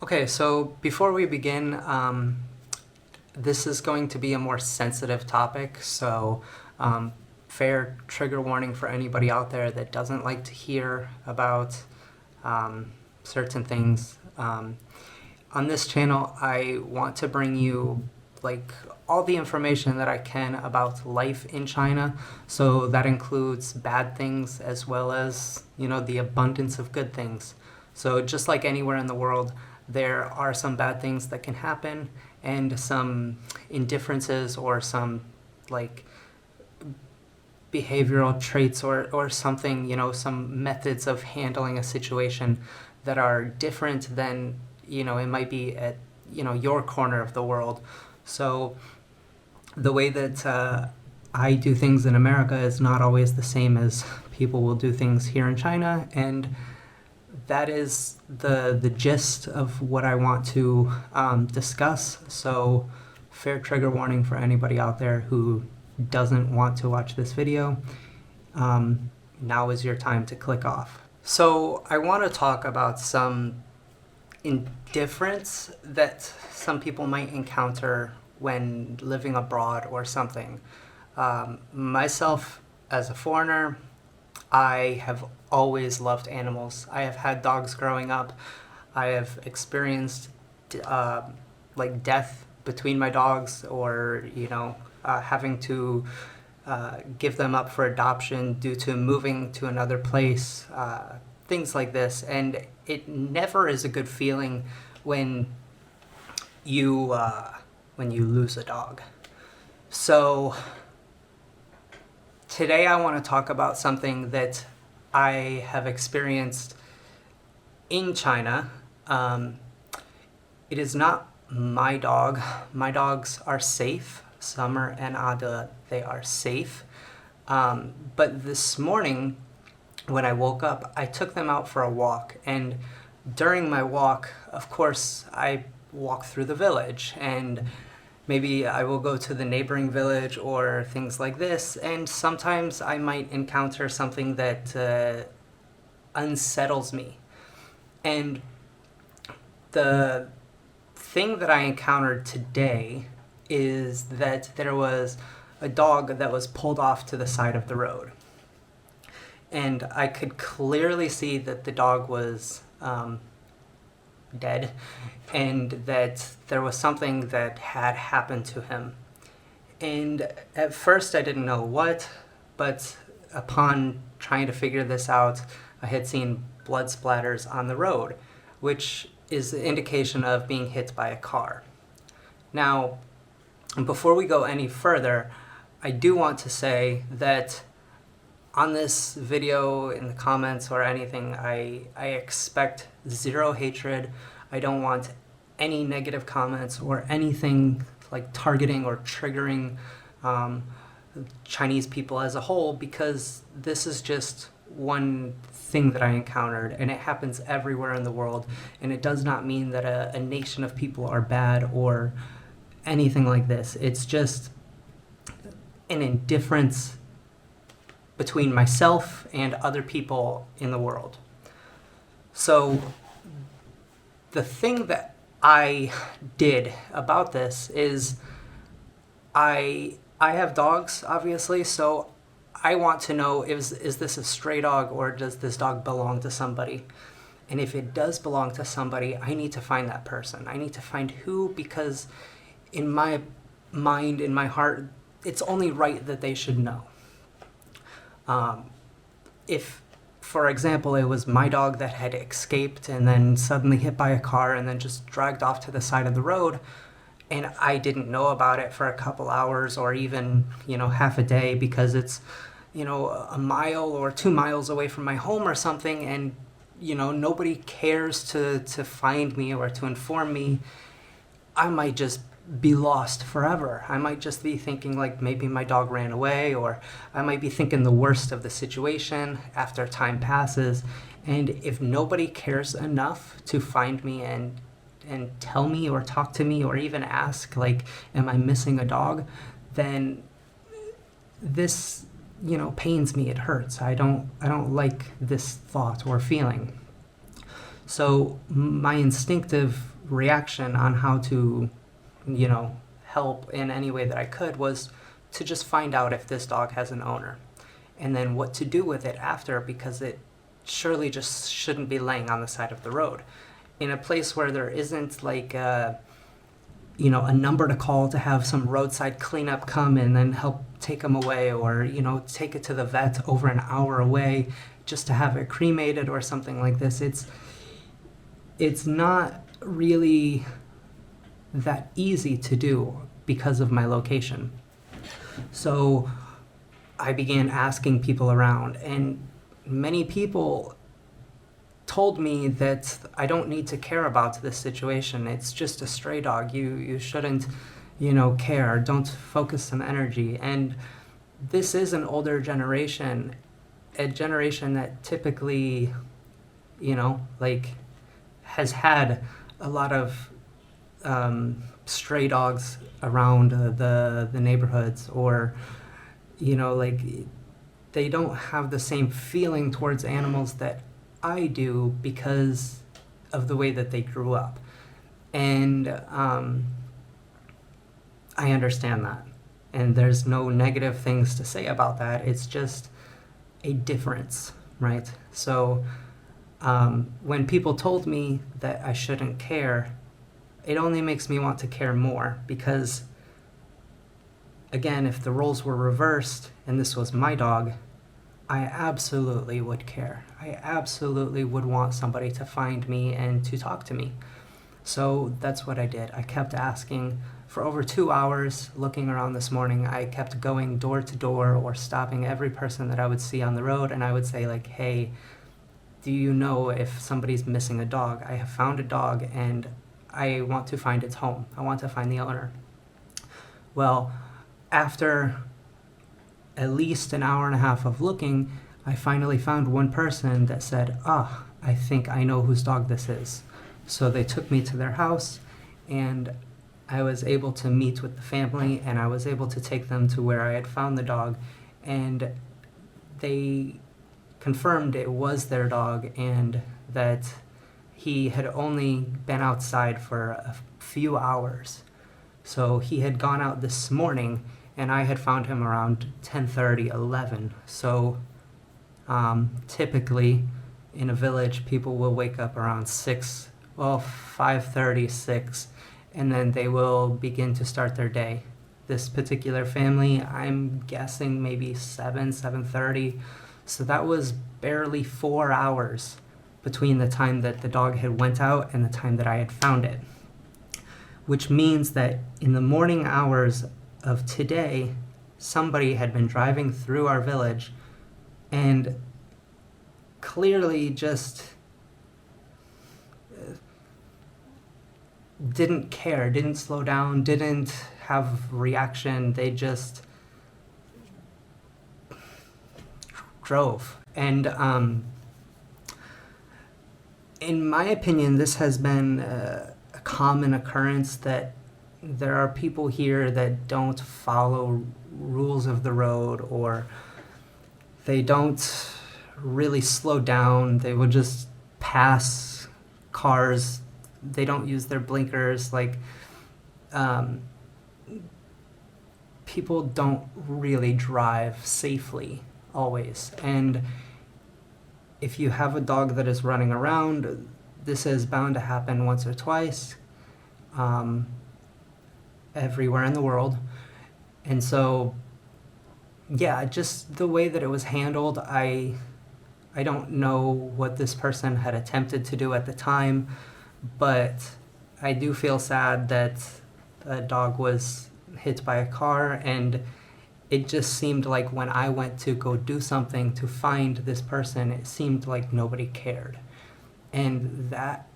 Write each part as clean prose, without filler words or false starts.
Okay, so before we begin, this is going to be a more sensitive topic, so fair trigger warning for anybody out there that doesn't like to hear about certain things. On this channel, I want to bring you like all the information that I can about life in China, so that includes bad things as well as, the abundance of good things. So just like anywhere in the world, there are some bad things that can happen and some indifferences or some like behavioral traits or something, some methods of handling a situation that are different than, it might be at, your corner of the world. So the way that I do things in America is not always the same as people will do things here in China, and that is the gist of what I want to discuss. So fair trigger warning for anybody out there who doesn't want to watch this video. Now is your time to click off. So I want to talk about some indifference that some people might encounter when living abroad or something. Myself, as a foreigner, I have always loved animals. I have had dogs growing up. I have experienced like death between my dogs, or having to give them up for adoption due to moving to another place, things like this. And it never is a good feeling when you lose a dog. So today I want to talk about something that I have experienced in China. It is not my dog. My dogs are safe. Summer and Ada, they are safe. But this morning, when I woke up, I took them out for a walk. And during my walk, of course, I walk through the village, and maybe I will go to the neighboring village or things like this, and sometimes I might encounter something that unsettles me. And the thing that I encountered today is that there was a dog that was pulled off to the side of the road. And I could clearly see that the dog was dead, and that there was something that had happened to him. And at first I didn't know what, but upon trying to figure this out, I had seen blood splatters on the road, which is an indication of being hit by a car. Now, before we go any further, I do want to say that on this video, in the comments or anything, I expect zero hatred. I don't want any negative comments or anything like targeting or triggering Chinese people as a whole, because this is just one thing that I encountered, and it happens everywhere in the world, and it does not mean that a nation of people are bad or anything like this. It's just an indifference between myself and other people in the world. So the thing that I did about this is I have dogs, obviously, so I want to know, is this a stray dog, or does this dog belong to somebody? And if it does belong to somebody, I need to find that person. I need to find who, because in my mind, in my heart, it's only right that they should know. If, for example, it was my dog that had escaped and then suddenly hit by a car and then just dragged off to the side of the road, and I didn't know about it for a couple hours or even, half a day, because it's, a mile or 2 miles away from my home or something, and, nobody cares to find me or to inform me, I might just be lost forever. I might just be thinking like maybe my dog ran away, or I might be thinking the worst of the situation after time passes. And if nobody cares enough to find me and tell me or talk to me or even ask, like, am I missing a dog, then this, pains me. It hurts. I don't like this thought or feeling. So my instinctive reaction on how to, help in any way that I could was to just find out if this dog has an owner, and then what to do with it after, because it surely just shouldn't be laying on the side of the road in a place where there isn't like a number to call to have some roadside cleanup come and then help take them away, or take it to the vet over an hour away just to have it cremated or something like this. It's not really that easy to do because of my location. So I began asking people around, and many people told me that I don't need to care about this situation. It's just a stray dog. You shouldn't, care. Don't focus some energy. And this is an older generation, a generation that typically, has had a lot of stray dogs around the neighborhoods, or they don't have the same feeling towards animals that I do because of the way that they grew up. And I understand that, and there's no negative things to say about that. It's just a difference, right? So when people told me that I shouldn't care, it only makes me want to care more, because again, if the roles were reversed and this was my dog, I absolutely would care. I absolutely would want somebody to find me and to talk to me. So that's what I did. I kept asking for over 2 hours, looking around this morning. I kept going door to door or stopping every person that I would see on the road, and I would say like, hey, do you know if somebody's missing a dog? I have found a dog and I want to find its home. I want to find the owner. Well, after at least an hour and a half of looking, I finally found one person that said, I think I know whose dog this is. So they took me to their house, and I was able to meet with the family, and I was able to take them to where I had found the dog, and they confirmed it was their dog and that he had only been outside for a few hours. So he had gone out this morning, and I had found him around 10:30, 11. So typically in a village, people will wake up around 6, 5:30, 6, and then they will begin to start their day. This particular family, I'm guessing maybe 7:30. So that was barely 4 hours between the time that the dog had went out and the time that I had found it. Which means that in the morning hours of today, somebody had been driving through our village and clearly just didn't care, didn't slow down, didn't have reaction. They just drove. And in my opinion, this has been a common occurrence, that there are people here that don't follow rules of the road, or they don't really slow down. They will just pass cars. They don't use their blinkers. People don't really drive safely always. And if you have a dog that is running around, this is bound to happen once or twice everywhere in the world. And so, yeah, just the way that it was handled, I don't know what this person had attempted to do at the time, but I do feel sad that a dog was hit by a car, and it just seemed like when I went to go do something to find this person, it seemed like nobody cared. And that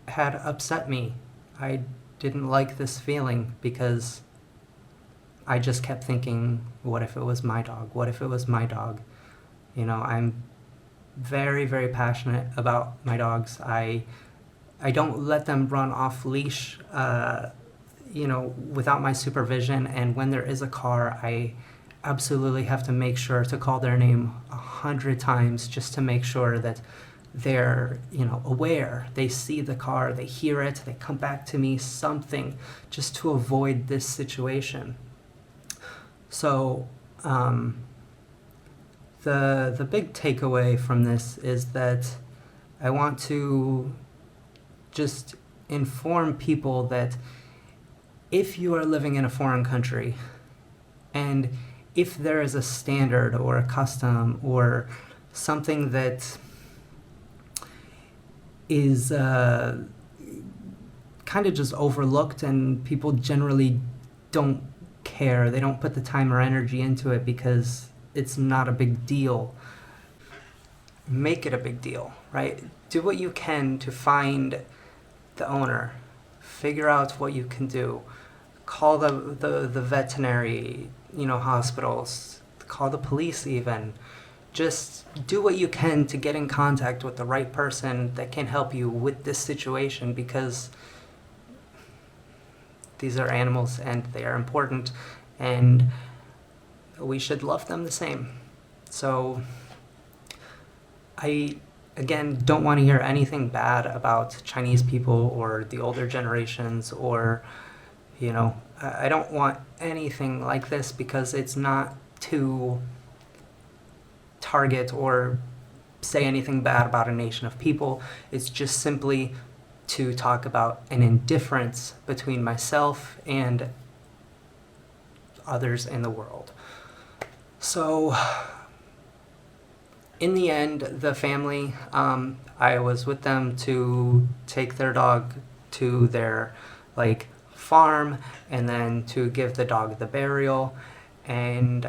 had upset me. I didn't like this feeling, because I just kept thinking, what if it was my dog? What if it was my dog? I'm very, very passionate about my dogs. I don't let them run off leash, without my supervision. And when there is a car, I absolutely have to make sure to call their name 100 times just to make sure that they're, aware. They see the car, they hear it, they come back to me, something, just to avoid this situation. So the big takeaway from this is that I want to just inform people that if you are living in a foreign country, and if there is a standard or a custom or something that is kind of just overlooked and people generally don't care, they don't put the time or energy into it because it's not a big deal, make it a big deal, right? Do what you can to find the owner, figure out what you can do, call the veterinary, hospitals, call the police even. Just do what you can to get in contact with the right person that can help you with this situation, because these are animals and they are important and we should love them the same. So I, again, don't want to hear anything bad about Chinese people or the older generations, or, I don't want anything like this, because it's not to target or say anything bad about a nation of people. It's just simply to talk about an indifference between myself and others in the world. So in the end, the family, I was with them to take their dog to their farm and then to give the dog the burial. And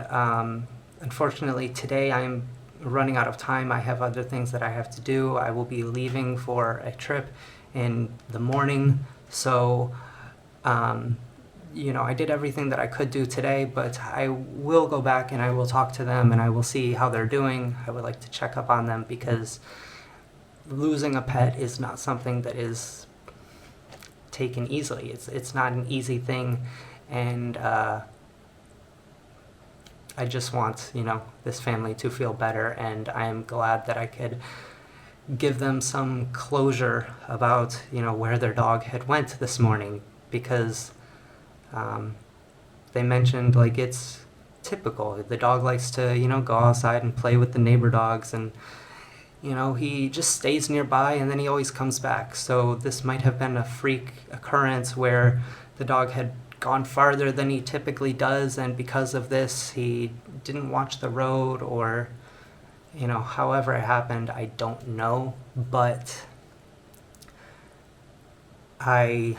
unfortunately today I'm running out of time. I have other things that I have to do. I will be leaving for a trip in the morning. So I did everything that I could do today, but I will go back and I will talk to them and I will see how they're doing. I would like to check up on them, because losing a pet is not something that is taken easily. It's not an easy thing, and I just want, this family to feel better, and I am glad that I could give them some closure about, where their dog had went this morning, because they mentioned it's typical. The dog likes to, go outside and play with the neighbor dogs, and he just stays nearby and then he always comes back. So this might have been a freak occurrence where the dog had gone farther than he typically does, and because of this he didn't watch the road, or however it happened, I don't know. But I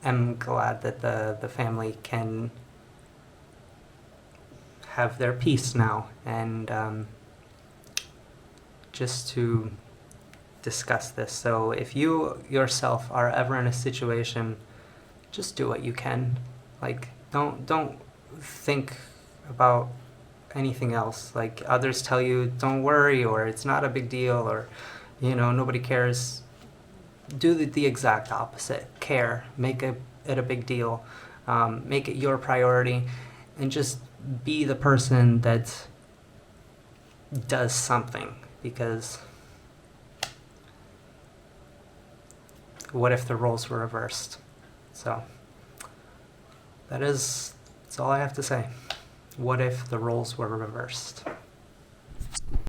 am glad that the family can have their peace now, and just to discuss this. So if you yourself are ever in a situation, just do what you can. Don't think about anything else. Others tell you, don't worry, or it's not a big deal, or nobody cares. Do the exact opposite. Care. Make it a big deal. Make it your priority, and just be the person that does something. Because what if the roles were reversed? So that's all I have to say. What if the roles were reversed?